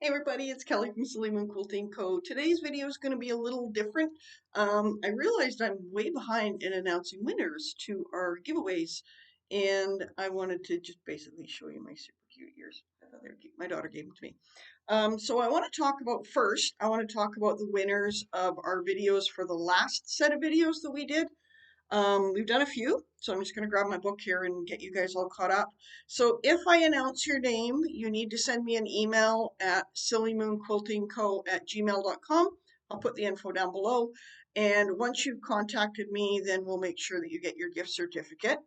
Hey everybody, it's Kelly from Silly Moon Quilting Co. Today's video is going to be a little different. I realized I'm way behind in announcing winners to our giveaways, and I wanted to just basically show you my super cute ears. My daughter gave them to me. So I want to talk about first, I want to talk about the winners of our videos for the last set of videos that we did. We've done a few, so I'm just going to grab my book here and get you guys all caught up. So if I announce your name, you need to send me an email at sillymoonquiltingco@gmail.com. I'll put the info down below. And once you've contacted me, then we'll make sure that you get your gift certificate.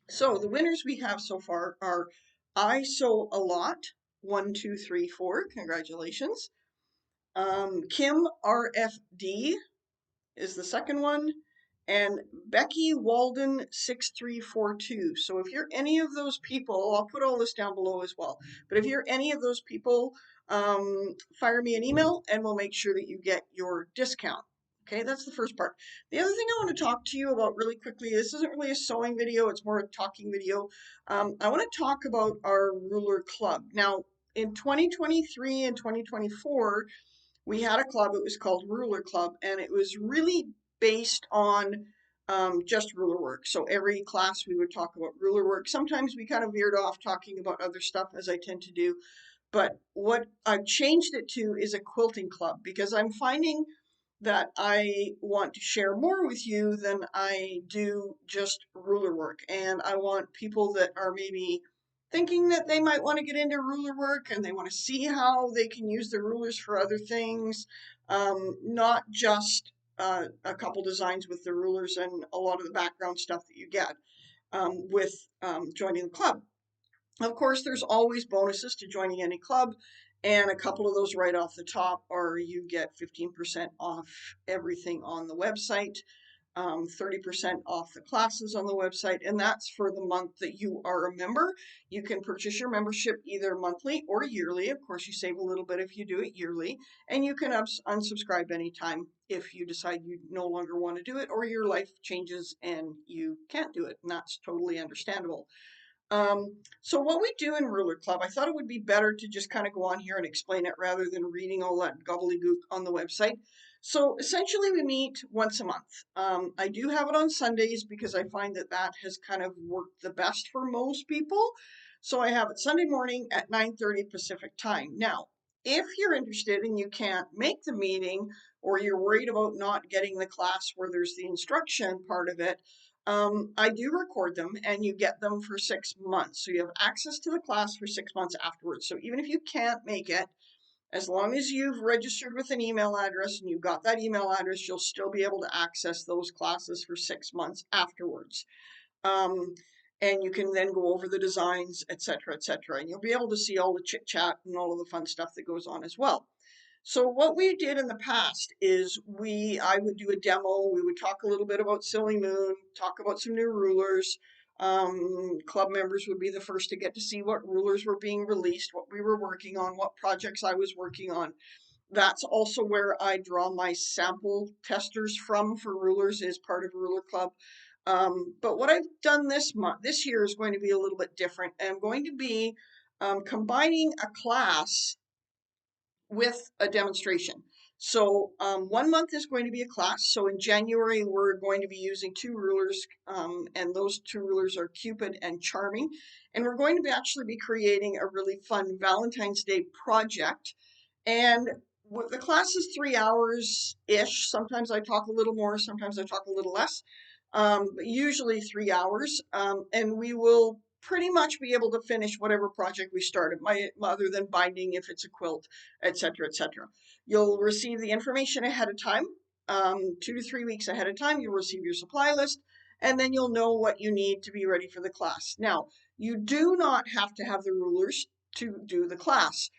So the winners we have so far are I Sew a Lot, 1, 2, 3, 4. Congratulations. KimRFD is the second one, and Becky Walden 6342. So if you're any of those people, I'll put all this down below as well. But if you're any of those people, fire me an email and we'll make sure that you get your discount. Okay, that's the first part. The other thing I want to talk to you about really quickly, this isn't really a sewing video, it's more a talking video. I want to talk about our ruler club. Now, in 2023 and 2024, we had a club, it was called Ruler Club, and it was really based on just ruler work. So every class we would talk about ruler work. Sometimes we kind of veered off talking about other stuff, as I tend to do. But what I've changed it to is a quilting club because I'm finding that I want to share more with you than I do just ruler work. And I want people that are maybe thinking that they might want to get into ruler work and they want to see how they can use the rulers for other things, not just a couple designs with the rulers and a lot of the background stuff that you get with joining the club. Of course, there's always bonuses to joining any club, and a couple of those right off the top are you get 15% off everything on the website, 30% off the classes on the website, and that's for the month that you are a member. You can purchase your membership either monthly or yearly. Of course, you save a little bit if you do it yearly, and you can unsubscribe anytime if you decide you no longer want to do it or your life changes and you can't do it, and that's totally understandable. So what we do in Ruler Club, I thought it would be better to just kind of go on here and explain it rather than reading all that gobbledygook on the website. So essentially we meet once a month. I do have it on Sundays because I find that that has kind of worked the best for most people. So I have it Sunday morning at 9:30 Pacific time. Now, if you're interested and you can't make the meeting or you're worried about not getting the class where there's the instruction part of it, I do record them and you get them for 6 months. So you have access to the class for 6 months afterwards. So even if you can't make it, as long as you've registered with an email address and you've got that email address, you'll still be able to access those classes for 6 months afterwards. Um, and you can then go over the designs, etc., etc. And you'll be able to see all the chit chat and all of the fun stuff that goes on as well. So what we did in the past is I would do a demo. We would talk a little bit about Silly Moon, talk about some new rulers. Club members would be the first to get to see what rulers were being released, what we were working on, what projects I was working on. That's also where I draw my sample testers from for rulers is part of Ruler Club. But what I've done this year is going to be a little bit different. I'm going to be combining a class with a demonstration. So 1 month is going to be a class. So in January, we're going to be using two rulers, and those two rulers are Cupid and Charming. And we're going to be actually be creating a really fun Valentine's Day project. And the class is 3 hours-ish. Sometimes I talk a little more, sometimes I talk a little less, but usually 3 hours. And we will pretty much be able to finish whatever project we started, other than binding if it's a quilt, etc., etc. You'll receive the information ahead of time, 2 to 3 weeks ahead of time. You'll receive your supply list, and then you'll know what you need to be ready for the class. Now, you do not have to have the rulers to do the class.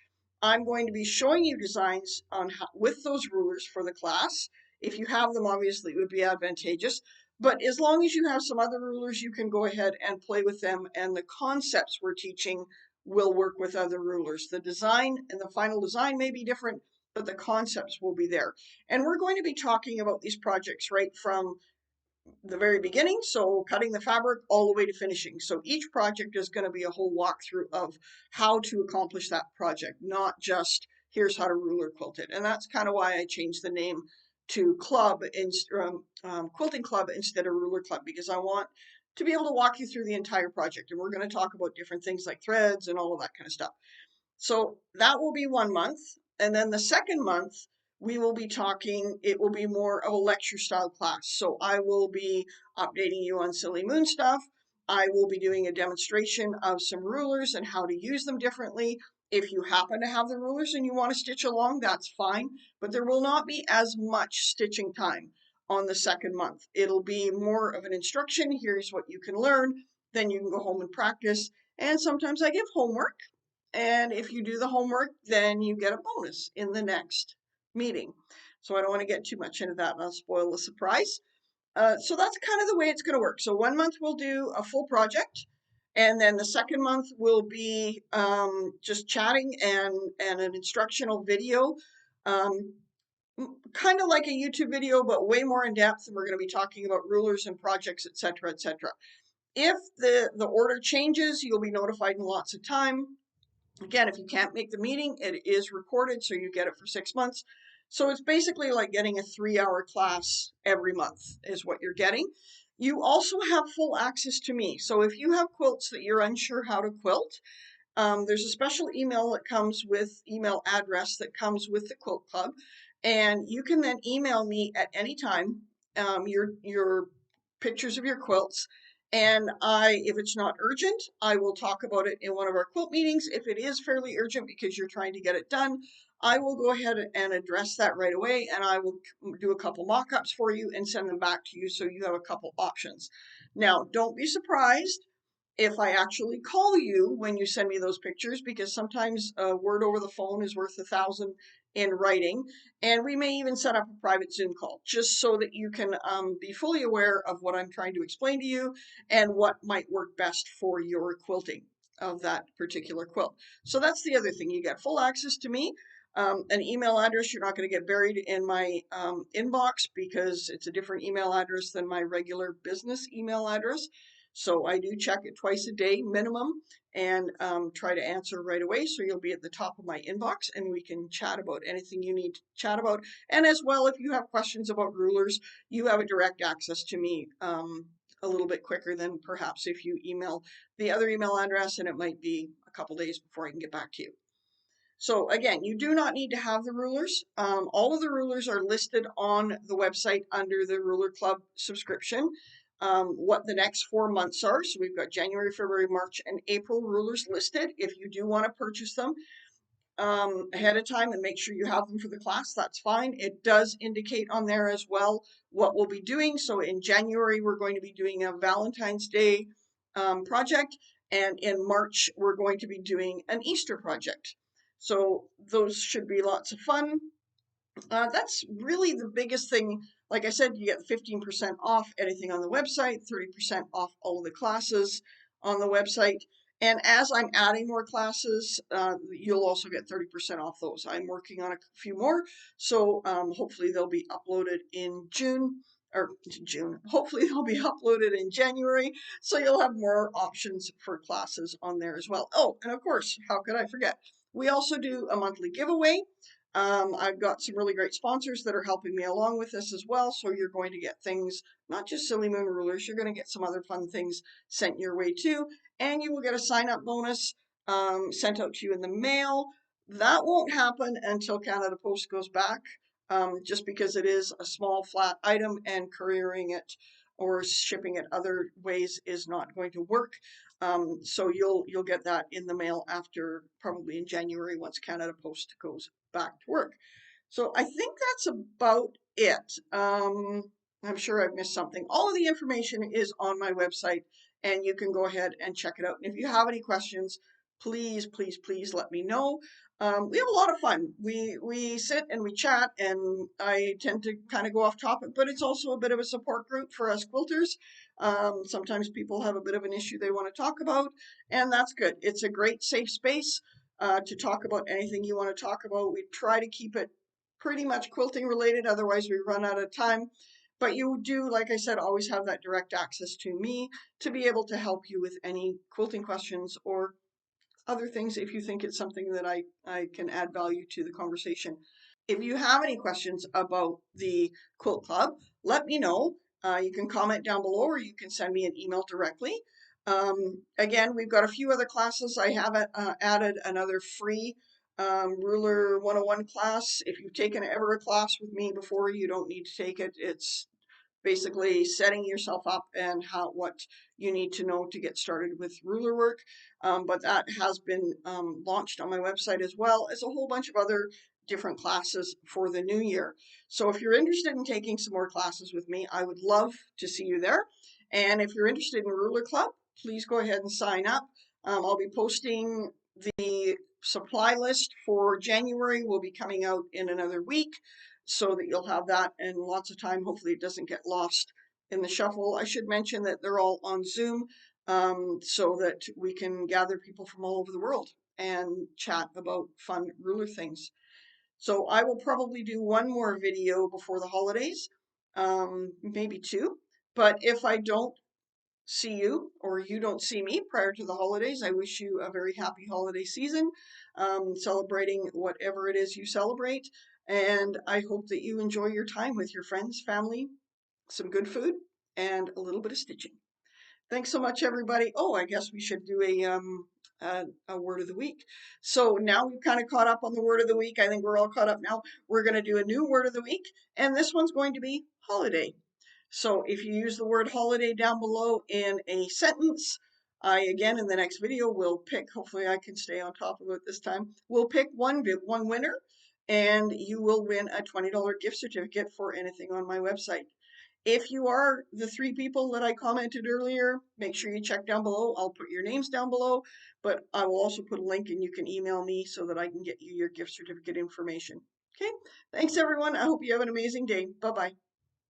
I'm going to be showing you designs on with those rulers for the class. If you have them, obviously, it would be advantageous. But as long as you have some other rulers, you can go ahead and play with them, and the concepts we're teaching will work with other rulers. The design and the final design may be different, but the concepts will be there. And we're going to be talking about these projects right from the very beginning, so cutting the fabric all the way to finishing. So each project is going to be a whole walkthrough of how to accomplish that project, not just here's how to ruler quilt it. And that's kind of why I changed the name to quilting club instead of ruler club, because I want to be able to walk you through the entire project. And we're going to talk about different things like threads and all of that kind of stuff. So that will be 1 month. And then the second month, we will be talking, it will be more of a lecture style class. So I will be updating you on Silly Moon stuff. I will be doing a demonstration of some rulers and how to use them differently. If you happen to have the rulers and you want to stitch along, that's fine. But there will not be as much stitching time on the second month. It'll be more of an instruction. Here's what you can learn. Then you can go home and practice. And sometimes I give homework. And if you do the homework, then you get a bonus in the next meeting. So I don't want to get too much into that and I'll spoil the surprise. So that's kind of the way it's going to work. So 1 month we'll do a full project. And then the second month will be just chatting and an instructional video, um, kind of like a YouTube video, but way more in depth. And we're going to be talking about rulers and projects, etc., etc. If the order changes, you'll be notified in lots of time. Again, if you can't make the meeting, it is recorded, so you get it for 6 months. So it's basically like getting a 3-hour class every month is what you're getting. You also have full access to me. So if you have quilts that you're unsure how to quilt, there's a special email that comes with email address that comes with the quilt club, and you can then email me at any time your pictures of your quilts. And if it's not urgent, I will talk about it in one of our quilt meetings. If it is fairly urgent because you're trying to get it done, I will go ahead and address that right away, and I will do a couple mock-ups for you and send them back to you so you have a couple options. Now, don't be surprised if I actually call you when you send me those pictures, because sometimes a word over the phone is worth 1,000 in writing. And we may even set up a private Zoom call just so that you can be fully aware of what I'm trying to explain to you and what might work best for your quilting of that particular quilt. So that's the other thing. You get full access to me. An email address, you're not going to get buried in my inbox because it's a different email address than my regular business email address. So I do check it twice a day minimum and try to answer right away. So you'll be at the top of my inbox and we can chat about anything you need to chat about. And as well, if you have questions about rulers, you have a direct access to me a little bit quicker than perhaps if you email the other email address, and it might be a couple days before I can get back to you. So again, you do not need to have the rulers. All of the rulers are listed on the website under the Ruler Club subscription. What the next 4 months are. So we've got January, February, March, and April rulers listed. If you do want to purchase them ahead of time and make sure you have them for the class, that's fine. It does indicate on there as well what we'll be doing. So in January, we're going to be doing a Valentine's Day project. And in March, we're going to be doing an Easter project. So those should be lots of fun. That's really the biggest thing. Like I said, you get 15% off anything on the website, 30% off all of the classes on the website. And as I'm adding more classes, you'll also get 30% off those. I'm working on a few more, so hopefully they'll be uploaded in June. Hopefully they'll be uploaded in January, so you'll have more options for classes on there as well. Oh, and of course, how could I forget? We also do a monthly giveaway. I've got some really great sponsors that are helping me along with this as well. So you're going to get things, not just Silly Moon rulers, you're going to get some other fun things sent your way too. And you will get a sign up bonus sent out to you in the mail. That won't happen until Canada Post goes back, just because it is a small flat item and couriering it or shipping it other ways is not going to work. So you'll get that in the mail after probably in January once Canada Post goes back to work. So I think that's about it. I'm sure I've missed something. All of the information is on my website and you can go ahead and check it out. And if you have any questions, please, please, please let me know. We have a lot of fun. We sit and we chat, and I tend to kind of go off topic, but it's also a bit of a support group for us quilters. Sometimes people have a bit of an issue they want to talk about, and that's good. It's a great safe space to talk about anything you want to talk about. We try to keep it pretty much quilting related, otherwise we run out of time. But you do, like I said, always have that direct access to me to be able to help you with any quilting questions or other things if you think it's something that I can add value to the conversation. If you have any questions about the Quilt Club, let me know. You can comment down below or you can send me an email directly. Again, we've got a few other classes. I have added another free Ruler 101 class. If you've taken ever a class with me before, you don't need to take it. It's basically setting yourself up and what you need to know to get started with ruler work. But that has been launched on my website, as well as a whole bunch of other different classes for the new year. So if you're interested in taking some more classes with me, I would love to see you there. And if you're interested in Ruler Club, please go ahead and sign up. I'll be posting the supply list for January. Will be coming out in another week, so that you'll have that and lots of time. Hopefully it doesn't get lost in the shuffle. I should mention that they're all on Zoom, so that we can gather people from all over the world and chat about fun ruler things. So I will probably do one more video before the holidays, maybe two. But if I don't see you or you don't see me prior to the holidays, I wish you a very happy holiday season, celebrating whatever it is you celebrate. And I hope that you enjoy your time with your friends, family, some good food, and a little bit of stitching. Thanks so much, everybody. Oh, I guess we should do a word of the week. So now we've kind of caught up on the word of the week. I think we're all caught up now. We're going to do a new word of the week, and this one's going to be holiday. So if you use the word holiday down below in a sentence, I again in the next video will pick, hopefully I can stay on top of it this time, we'll pick one winner, and you will win a $20 gift certificate for anything on my website. If you are the 3 people that I commented earlier, make sure you check down below. I'll put your names down below, but I will also put a link and you can email me so that I can get you your gift certificate information. Okay, thanks everyone. I hope you have an amazing day. Bye-bye.